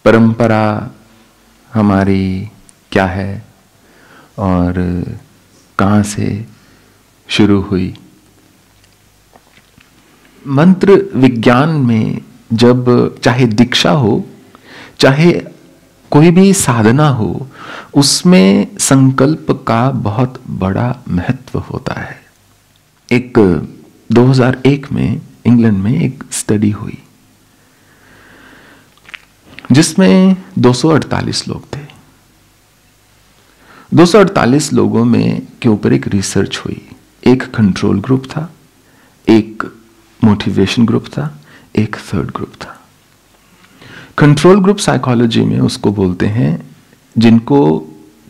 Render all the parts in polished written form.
परंपरा हमारी क्या है और कहाँ से शुरू हुई। मंत्र विज्ञान में जब चाहे दीक्षा हो, चाहे कोई भी साधना हो, उसमें संकल्प का बहुत बड़ा महत्व होता है। एक 2001 में इंग्लैंड में एक स्टडी हुई जिसमें 248 लोग थे। 248 लोगों में के ऊपर एक रिसर्च हुई। एक कंट्रोल ग्रुप था, एक मोटिवेशन ग्रुप था, एक थर्ड ग्रुप था। कंट्रोल ग्रुप साइकोलॉजी में उसको बोलते हैं जिनको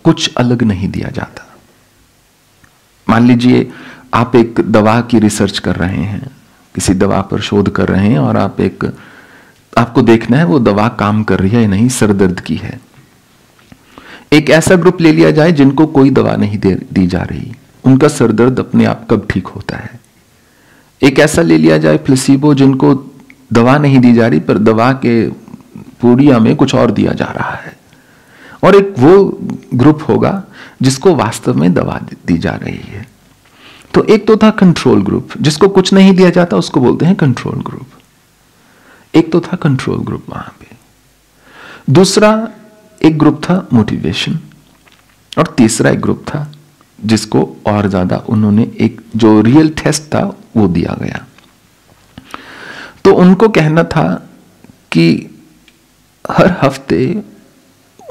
कुछ अलग नहीं दिया जाता। मान लीजिए आप एक दवा की रिसर्च कर रहे हैं, किसी दवा पर शोध कर रहे हैं और आपको देखना है वो दवा काम कर रही है या नहीं, सरदर्द की है। एक ऐसा ग्रुप ले लिया जाए जिनको कोई दवा नहीं दी जा रही, उनका सरदर्द अपने आप कब ठीक होता है। एक ऐसा ले लिया जाए प्लेसिबो, जिनको दवा नहीं दी जा रही पर दवा के पूड़िया में कुछ और दिया जा रहा है। और एक वो ग्रुप होगा जिसको वास्तव में दवा दी जा रही है। तो एक तो था कंट्रोल ग्रुप, जिसको कुछ नहीं दिया जाता उसको बोलते हैं कंट्रोल ग्रुप। एक तो था कंट्रोल ग्रुप वहां पे। दूसरा एक ग्रुप था मोटिवेशन, और तीसरा एक ग्रुप था जिसको और ज्यादा उन्होंने एक जो रियल टेस्ट था वो दिया गया। तो उनको कहना था कि हर हफ्ते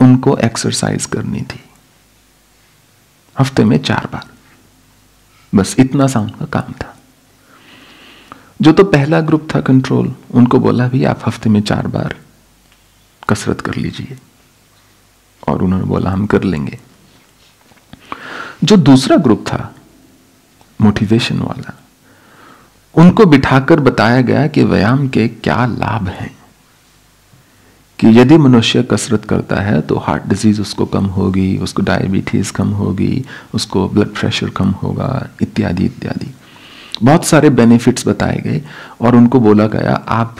उनको एक्सरसाइज करनी थी, हफ्ते में 4 बार, बस इतना सा उनका काम था। जो तो पहला ग्रुप था कंट्रोल, उनको बोला भी आप हफ्ते में 4 बार कसरत कर लीजिए, और उन्होंने बोला हम कर लेंगे। जो दूसरा ग्रुप था मोटिवेशन वाला, उनको बिठाकर बताया गया कि व्यायाम के क्या लाभ हैं, कि यदि मनुष्य कसरत करता है तो हार्ट डिजीज उसको कम होगी, उसको डायबिटीज कम होगी, उसको ब्लड प्रेशर कम होगा, इत्यादि इत्यादि बहुत सारे बेनिफिट्स बताए गए। और उनको बोला गया आप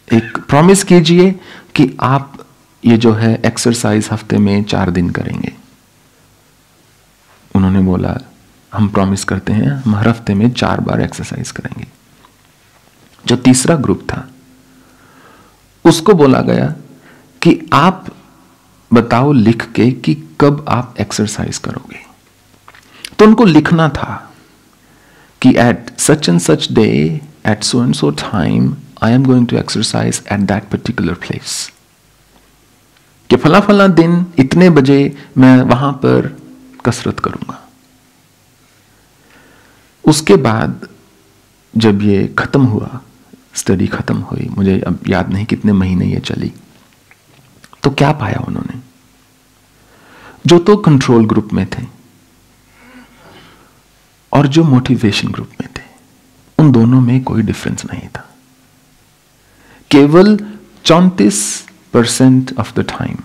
एक प्रॉमिस कीजिए कि आप ये जो है एक्सरसाइज हफ्ते में 4 दिन करेंगे। उन्होंने बोला हम प्रॉमिस करते हैं हम हर हफ्ते में 4 बार एक्सरसाइज करेंगे। जो तीसरा ग्रुप था उसको बोला गया कि आप बताओ लिख के कि कब आप एक्सरसाइज करोगे। तो उनको लिखना था कि at such and such day at so and so time I am going to exercise at that particular place, कि फला फला दिन इतने बजे मैं वहां पर कसरत करूंगा। उसके बाद जब ये खत्म हुआ, स्टडी खत्म हुई, मुझे अब याद नहीं कितने महीने ये चली, तो क्या पाया उन्होंने। जो तो कंट्रोल ग्रुप में थे और जो मोटिवेशन ग्रुप में थे, उन दोनों में कोई डिफरेंस नहीं था। केवल 34% ऑफ द टाइम,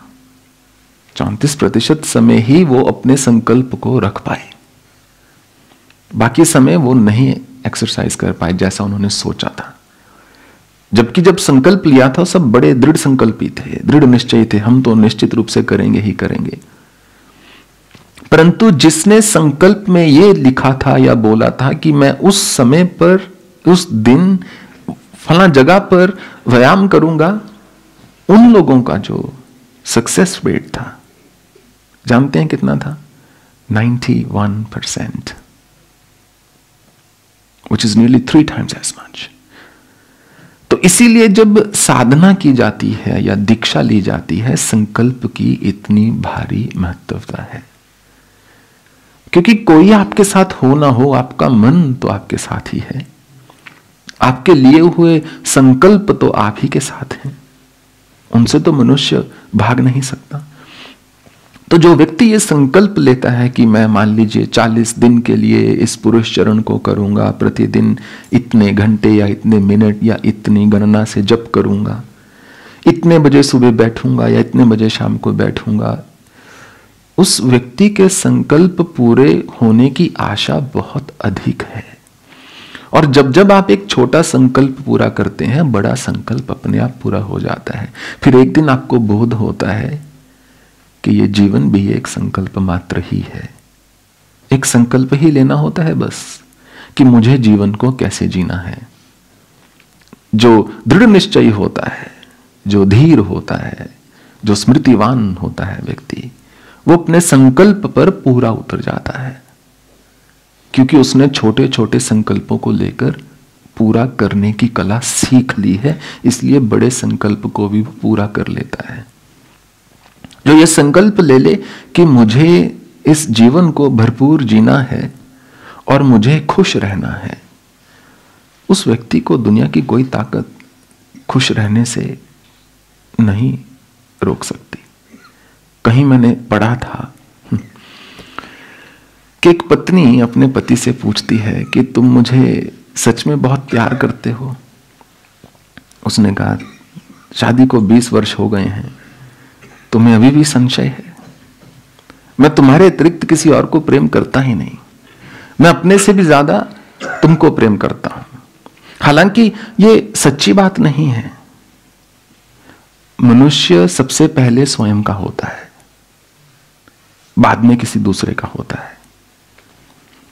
34% समय ही वो अपने संकल्प को रख पाए, बाकी समय वो नहीं एक्सरसाइज कर पाए जैसा उन्होंने सोचा था। जबकि जब संकल्प लिया था सब बड़े दृढ़ संकल्पी थे, दृढ़ निश्चयी थे, हम तो निश्चित रूप से करेंगे ही करेंगे। परंतु जिसने संकल्प में ये लिखा था या बोला था कि मैं उस समय पर उस दिन फला जगह पर व्यायाम करूंगा, उन लोगों का जो सक्सेस रेट था जानते हैं कितना था? 91%, which is nearly 3 times as much. तो इसीलिए जब साधना की जाती है या दीक्षा ली जाती है, संकल्प की इतनी भारी महत्वता है। क्योंकि कोई आपके साथ हो ना हो, आपका मन तो आपके साथ ही है, आपके लिए हुए संकल्प तो आप ही के साथ हैं, उनसे तो मनुष्य भाग नहीं सकता। तो जो व्यक्ति ये संकल्प लेता है कि मैं मान लीजिए 40 दिन के लिए इस पुरुष चरण को करूंगा, प्रतिदिन इतने घंटे या इतने मिनट या इतनी गणना से जप करूंगा, इतने बजे सुबह बैठूंगा या इतने बजे शाम को बैठूंगा, उस व्यक्ति के संकल्प पूरे होने की आशा बहुत अधिक है। और जब जब आप एक छोटा संकल्प पूरा करते हैं, बड़ा संकल्प अपने आप पूरा हो जाता है। फिर एक दिन आपको बोध होता है कि ये जीवन भी एक संकल्प मात्र ही है। एक संकल्प ही लेना होता है बस, कि मुझे जीवन को कैसे जीना है। जो दृढ़ निश्चयी होता है, जो धीर होता है, जो स्मृतिवान होता है व्यक्ति, वो अपने संकल्प पर पूरा उतर जाता है, क्योंकि उसने छोटे छोटे संकल्पों को लेकर पूरा करने की कला सीख ली है। इसलिए बड़े संकल्प को भी वो पूरा कर लेता है। जो ये संकल्प ले ले कि मुझे इस जीवन को भरपूर जीना है और मुझे खुश रहना है, उस व्यक्ति को दुनिया की कोई ताकत खुश रहने से नहीं रोक सकती। कहीं मैंने पढ़ा था कि एक पत्नी अपने पति से पूछती है कि तुम मुझे सच में बहुत प्यार करते हो? उसने कहा, शादी को 20 वर्ष हो गए हैं, तुम्हें अभी भी संशय है? मैं तुम्हारे अतिरिक्त किसी और को प्रेम करता ही नहीं, मैं अपने से भी ज्यादा तुमको प्रेम करता हूं। हालांकि ये सच्ची बात नहीं है। मनुष्य सबसे पहले स्वयं का होता है, बाद में किसी दूसरे का होता है।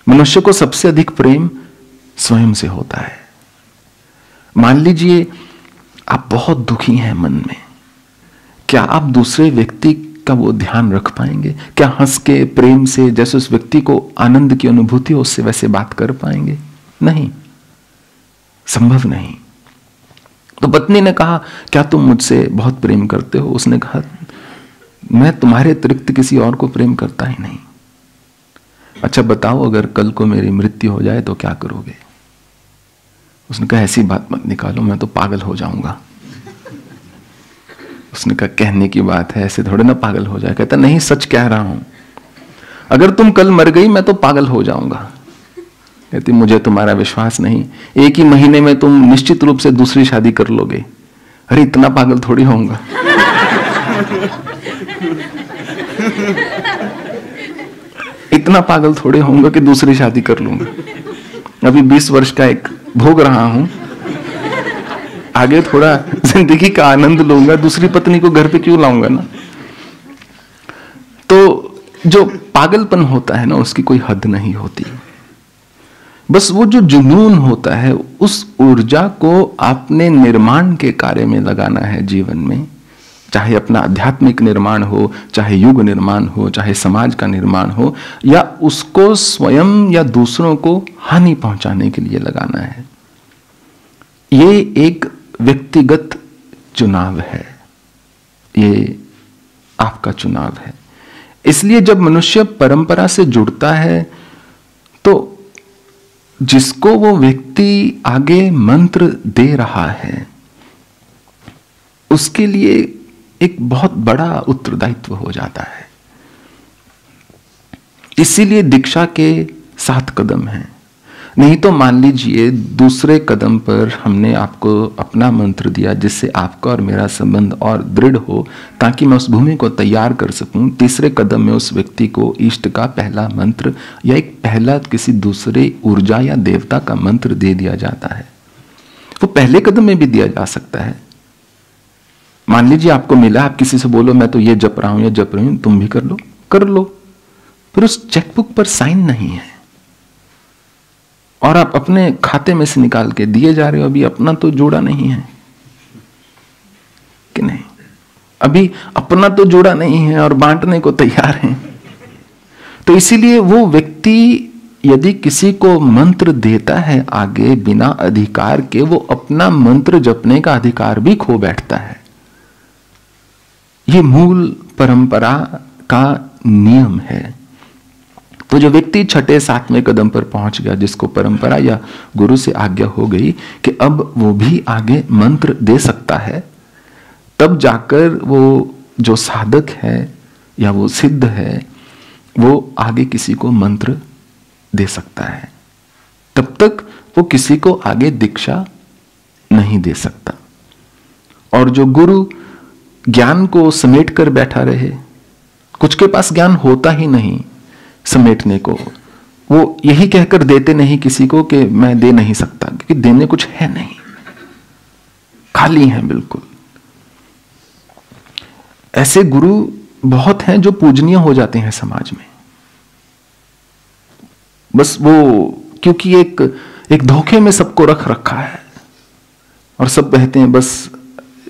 मनुष्य को सबसे अधिक प्रेम स्वयं से होता है। मान लीजिए आप बहुत दुखी हैं मन में, क्या आप दूसरे व्यक्ति का वो ध्यान रख पाएंगे? क्या हंस के प्रेम से, जैसे उस व्यक्ति को आनंद की अनुभूति हो, उससे वैसे बात कर पाएंगे? नहीं, संभव नहीं। तो पत्नी ने कहा, क्या तुम मुझसे बहुत प्रेम करते हो? उसने कहा, मैं तुम्हारे अतिरिक्त किसी और को प्रेम करता ही नहीं। अच्छा बताओ, अगर कल को मेरी मृत्यु हो जाए तो क्या करोगे? उसने कहा, ऐसी बात मत निकालो, मैं तो पागल हो जाऊंगा। उसने कहा, कहने की बात है, ऐसे थोड़े ना पागल हो जाए। कहता, नहीं, सच कह रहा हूं, अगर तुम कल मर गई मैं तो पागल हो जाऊंगा। कहती, मुझे तुम्हारा विश्वास नहीं, 1 ही महीने में तुम निश्चित रूप से दूसरी शादी कर लोगे। अरे इतना पागल थोड़ी होऊंगा। इतना पागल थोड़े होऊंगा कि दूसरी शादी कर लूंगा। अभी 20 वर्ष का एक भोग रहा हूं, आगे थोड़ा जिंदगी का आनंद लूंगा, दूसरी पत्नी को घर पे क्यों लाऊंगा ना। तो जो पागलपन होता है ना, उसकी कोई हद नहीं होती। बस वो जो जुनून होता है, उस ऊर्जा को आपने निर्माण के कार्य में लगाना है जीवन में। चाहे अपना आध्यात्मिक निर्माण हो, चाहे युग निर्माण हो, चाहे समाज का निर्माण हो, या उसको स्वयं या दूसरों को हानि पहुंचाने के लिए लगाना है। ये एक व्यक्तिगत चुनाव है, ये आपका चुनाव है। इसलिए जब मनुष्य परंपरा से जुड़ता है तो जिसको वो व्यक्ति आगे मंत्र दे रहा है, उसके लिए एक बहुत बड़ा उत्तरदायित्व हो जाता है। इसीलिए दीक्षा के 7 कदम हैं। नहीं तो मान लीजिए दूसरे कदम पर हमने आपको अपना मंत्र दिया, जिससे आपका और मेरा संबंध और दृढ़ हो, ताकि मैं उस भूमि को तैयार कर सकूं। तीसरे कदम में उस व्यक्ति को इष्ट का पहला मंत्र या एक पहला किसी दूसरे ऊर्जा या देवता का मंत्र दे दिया जाता है। वो पहले कदम में भी दिया जा सकता है। मान लीजिए आपको मिला, आप किसी से बोलो मैं तो ये जप रहा हूं या जप रही हूं, तुम भी कर लो, कर लो। फिर उस चेकबुक पर साइन नहीं है और आप अपने खाते में से निकाल के दिए जा रहे हो, अभी अपना तो जोड़ा नहीं है कि नहीं? अभी अपना तो जोड़ा नहीं है और बांटने को तैयार हैं। तो इसीलिए वो व्यक्ति यदि किसी को मंत्र देता है आगे बिना अधिकार के, वो अपना मंत्र जपने का अधिकार भी खो बैठता है। ये मूल परंपरा का नियम है। तो जो व्यक्ति 6, 7वें कदम पर पहुंच गया, जिसको परंपरा या गुरु से आज्ञा हो गई कि अब वो भी आगे मंत्र दे सकता है, तब जाकर वो जो साधक है या वो सिद्ध है, वो आगे किसी को मंत्र दे सकता है। तब तक वो किसी को आगे दीक्षा नहीं दे सकता। और जो गुरु ज्ञान को समेट कर बैठा रहे, कुछ के पास ज्ञान होता ही नहीं समेटने को, वो यही कहकर देते नहीं किसी को कि मैं दे नहीं सकता, क्योंकि देने कुछ है नहीं, खाली हैं बिल्कुल। ऐसे गुरु बहुत हैं जो पूजनीय हो जाते हैं समाज में, बस वो क्योंकि एक धोखे में सबको रख रखा है, और सब कहते हैं बस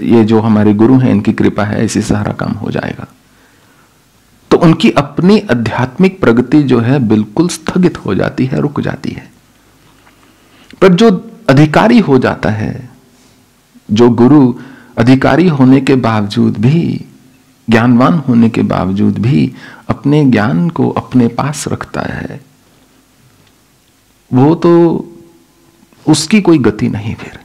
ये जो हमारे गुरु हैं इनकी कृपा है, इसी से सारा काम हो जाएगा। तो उनकी अपनी आध्यात्मिक प्रगति जो है बिल्कुल स्थगित हो जाती है, रुक जाती है। पर जो अधिकारी हो जाता है, जो गुरु अधिकारी होने के बावजूद भी, ज्ञानवान होने के बावजूद भी अपने ज्ञान को अपने पास रखता है, वो तो उसकी कोई गति नहीं। फिर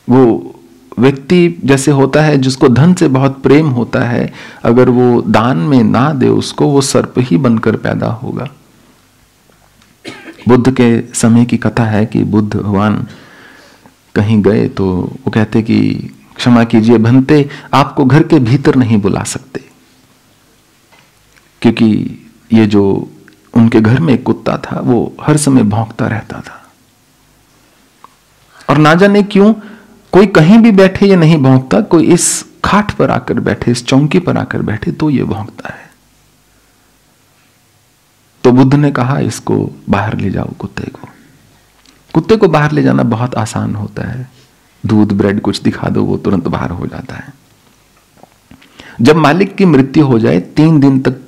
वो व्यक्ति जैसे होता है जिसको धन से बहुत प्रेम होता है, अगर वो दान में ना दे उसको, वो सर्प ही बनकर पैदा होगा। बुद्ध के समय की कथा है कि बुद्ध भगवान कहीं गए तो वो कहते कि क्षमा कीजिए भंते, आपको घर के भीतर नहीं बुला सकते, क्योंकि ये जो उनके घर में एक कुत्ता था वो हर समय भौंकता रहता था, और ना जाने क्यों कोई कहीं भी बैठे ये नहीं भौंकता, कोई इस खाट पर आकर बैठे, इस चौकी पर आकर बैठे तो ये भौंकता है। तो बुद्ध ने कहा इसको बाहर ले जाओ कुत्ते को। कुत्ते को बाहर ले जाना बहुत आसान होता है, दूध ब्रेड कुछ दिखा दो वो तुरंत बाहर हो जाता है। जब मालिक की मृत्यु हो जाए 3 दिन तक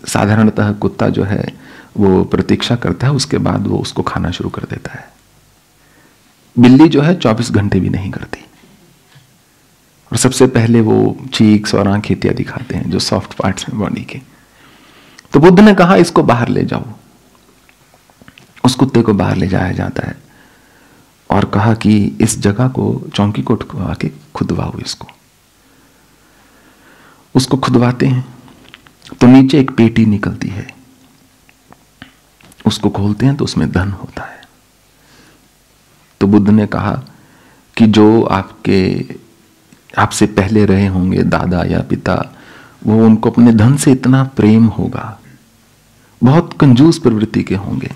साधारणतः कुत्ता जो है वो प्रतीक्षा करता है, उसके बाद वो उसको खाना शुरू कर देता है। बिल्ली जो है 24 घंटे भी नहीं करती, और सबसे पहले वो चीक्स और आंखें इत्यादि दिखाते हैं जो सॉफ्ट पार्ट्स हैं बॉडी के। तो बुद्ध ने कहा इसको बाहर ले जाओ। उस कुत्ते को बाहर ले जाया जाता है और कहा कि इस जगह को, चौकी को उठवा के खुदवाओ इसको। उसको खुदवाते हैं तो नीचे एक पेटी निकलती है, उसको खोलते हैं तो उसमें धन होता है। तो बुद्ध ने कहा कि जो आपसे पहले रहे होंगे दादा या पिता, वो उनको अपने धन से इतना प्रेम होगा, बहुत कंजूस प्रवृत्ति के होंगे।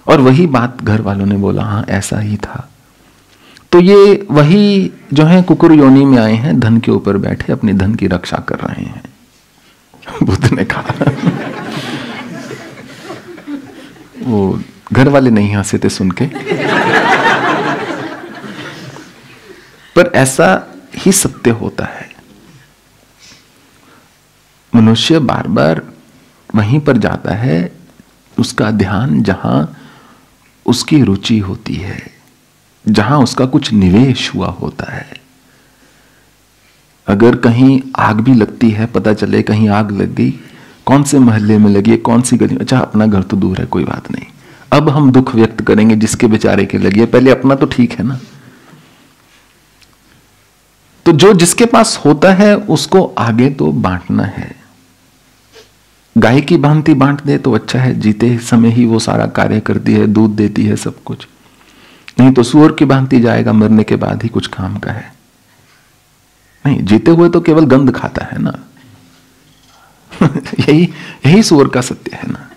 और वही बात घर वालों ने बोला, हाँ ऐसा ही था। तो ये वही जो है कुकुर योनि में आए हैं, धन के ऊपर बैठे अपने धन की रक्षा कर रहे हैं। बुद्ध ने कहा वो घर वाले नहीं हंसे थे सुन के, पर ऐसा ही सत्य होता है। मनुष्य बार बार वहीं पर जाता है, उसका ध्यान जहां उसकी रुचि होती है, जहां उसका कुछ निवेश हुआ होता है। अगर कहीं आग भी लगती है, पता चले कहीं आग लग गई, कौन से मोहल्ले में लगी है, कौन सी गली, अच्छा अपना घर तो दूर है कोई बात नहीं, अब हम दुख व्यक्त करेंगे जिसके बेचारे के लगी है, पहले अपना तो ठीक है ना। तो जो जिसके पास होता है उसको आगे तो बांटना है। गाय की भांति बांट दे तो अच्छा है, जीते समय ही वो सारा कार्य करती है, दूध देती है, सब कुछ। नहीं तो सूअर की भांति जाएगा, मरने के बाद ही कुछ काम का है। नहीं, जीते हुए तो केवल गंध खाता है ना। यही सूअर का सत्य है ना।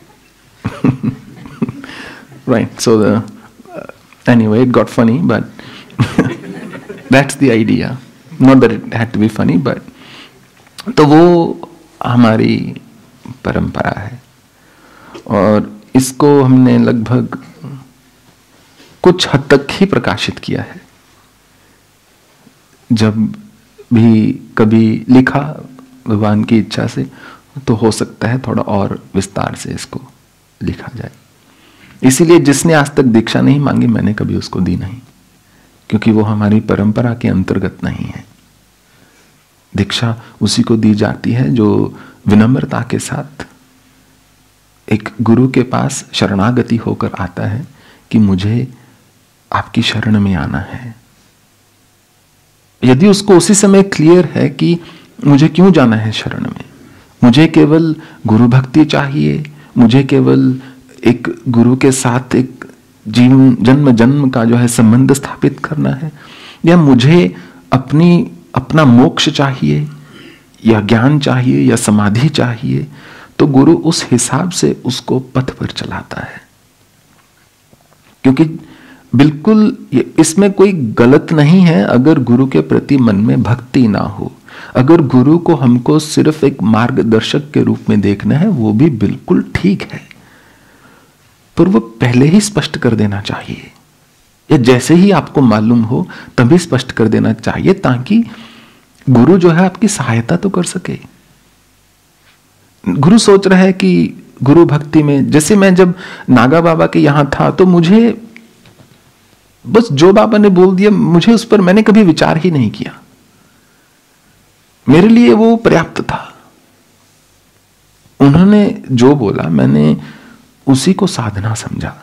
Right, so anyway it got funny, but that's the idea, not that it had to be funny, but तो वो हमारी परंपरा है, और इसको हमने लगभग कुछ हद तक ही प्रकाशित किया है। जब भी कभी लिखा भगवान की इच्छा से, तो हो सकता है थोड़ा और विस्तार से इसको लिखा जाए। इसीलिए जिसने आज तक दीक्षा नहीं मांगी, मैंने कभी उसको दी नहीं, क्योंकि वो हमारी परंपरा के अंतर्गत नहीं है। दीक्षा उसी को दी जाती है जो विनम्रता के साथ एक गुरु के पास शरणागति होकर आता है कि मुझे आपकी शरण में आना है। यदि उसको उसी समय क्लियर है कि मुझे क्यों जाना है शरण में, मुझे केवल गुरु भक्ति चाहिए, मुझे केवल एक गुरु के साथ एक जीवन जन्म जन्म का जो है संबंध स्थापित करना है, या मुझे अपना मोक्ष चाहिए, या ज्ञान चाहिए, या समाधि चाहिए, तो गुरु उस हिसाब से उसको पथ पर चलाता है। क्योंकि बिल्कुल इसमें कोई गलत नहीं है अगर गुरु के प्रति मन में भक्ति ना हो। अगर गुरु को हमको सिर्फ एक मार्गदर्शक के रूप में देखना है, वो भी बिल्कुल ठीक है, पर वो पहले ही स्पष्ट कर देना चाहिए, या जैसे ही आपको मालूम हो तभी स्पष्ट कर देना चाहिए, ताकि गुरु जो है आपकी सहायता तो कर सके। गुरु सोच रहा है कि गुरु भक्ति में, जैसे मैं जब नागा बाबा के यहां था तो मुझे बस जो बाबा ने बोल दिया, मुझे उस पर मैंने कभी विचार ही नहीं किया, मेरे लिए वो पर्याप्त था। उन्होंने जो बोला मैंने उसी को साधना समझा।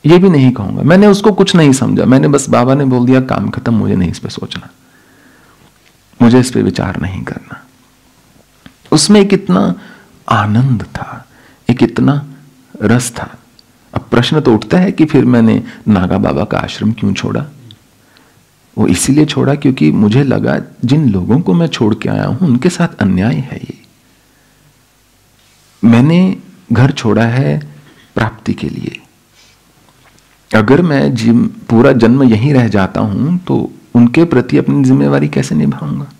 ये भी नहीं कहूंगा मैंने उसको कुछ नहीं समझा, मैंने बस बाबा ने बोल दिया काम खत्म, मुझे नहीं इस पे सोचना, मुझे इस पे विचार नहीं करना। उसमें एक इतना आनंद था, एक इतना रस था। अब प्रश्न तो उठता है कि फिर मैंने नागा बाबा का आश्रम क्यों छोड़ा। वो इसीलिए छोड़ा क्योंकि मुझे लगा जिन लोगों को मैं छोड़ के आया हूं उनके साथ अन्याय है। ये मैंने घर छोड़ा है प्राप्ति के लिए। अगर मैं पूरा जन्म यहीं रह जाता हूं तो उनके प्रति अपनी जिम्मेवारी कैसे निभाऊंगा।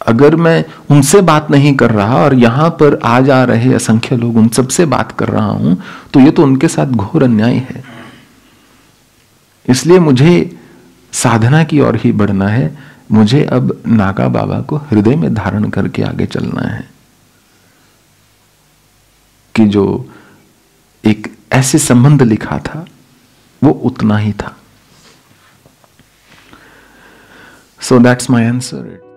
अगर मैं उनसे बात नहीं कर रहा और यहां पर आ जा रहे असंख्य लोग उन सबसे बात कर रहा हूं, तो ये तो उनके साथ घोर अन्याय है। इसलिए मुझे साधना की ओर ही बढ़ना है। मुझे अब नागा बाबा को हृदय में धारण करके आगे चलना है, कि जो एक ऐसे संबंध लिखा था वो उतना ही था। So that's my answer.